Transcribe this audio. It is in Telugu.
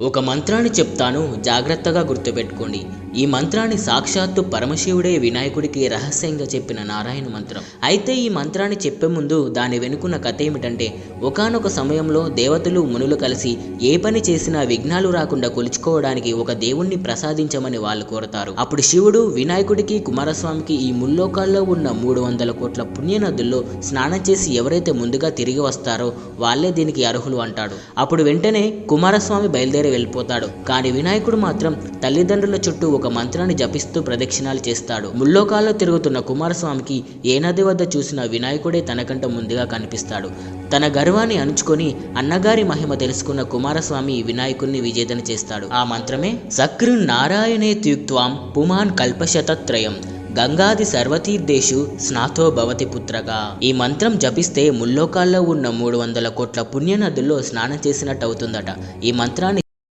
ఒక మంత్రాన్ని చెప్తాను, జాగ్రత్తగా గుర్తుపెట్టుకోండి. ఈ మంత్రాన్ని సాక్షాత్తు పరమశివుడే వినాయకుడికి రహస్యంగా చెప్పిన నారాయణ మంత్రం. అయితే ఈ మంత్రాన్ని చెప్పే ముందు దాని వెనుకున్న కథ ఏమిటంటే, ఒకానొక సమయంలో దేవతలు మునులు కలిసి ఏ పని చేసినా విఘ్నాలు రాకుండా కొలుచుకోవడానికి ఒక దేవుణ్ణి ప్రసాదించమని వాళ్ళు కోరతారు. అప్పుడు శివుడు వినాయకుడికి కుమారస్వామికి ఈ ముల్లోకాల్లో ఉన్న 300 కోట్ల పుణ్యనదుల్లో స్నానం చేసి ఎవరైతే ముందుగా తిరిగి వస్తారో వాళ్ళే దీనికి అర్హులు అంటాడు. అప్పుడు వెంటనే కుమారస్వామి బయలుదేరి వెళ్ళిపోతాడు. కానీ వినాయకుడు మాత్రం తల్లిదండ్రుల చుట్టూ ఒక మంత్రాన్ని జపిస్తూ ప్రదక్షిణాలు చేస్తాడు. ముల్లోకాల్లో తిరుగుతున్న కుమారస్వామికి ఏ నది వద్ద చూసిన వినాయకుడే తనకంట ముందుగా కనిపిస్తాడు. తన గర్వాన్ని అణుచుకొని అన్నగారి మహిమ తెలుసుకున్న కుమారస్వామి వినాయకుడిని విజేతన చేస్తాడు. ఆ మంత్రమే సకృన్ నారాయణే త్యుక్త్వాం పుమాన్ కల్పశతత్రయం గంగాది సర్వతీర్థేషు స్నాతో భవతి పుత్రగా. ఈ మంత్రం జపిస్తే ముల్లోకాల్లో ఉన్న 300 కోట్ల పుణ్యనదుల్లో స్నానం చేసినట్టు అవుతుందట. ఈ మంత్రాన్ని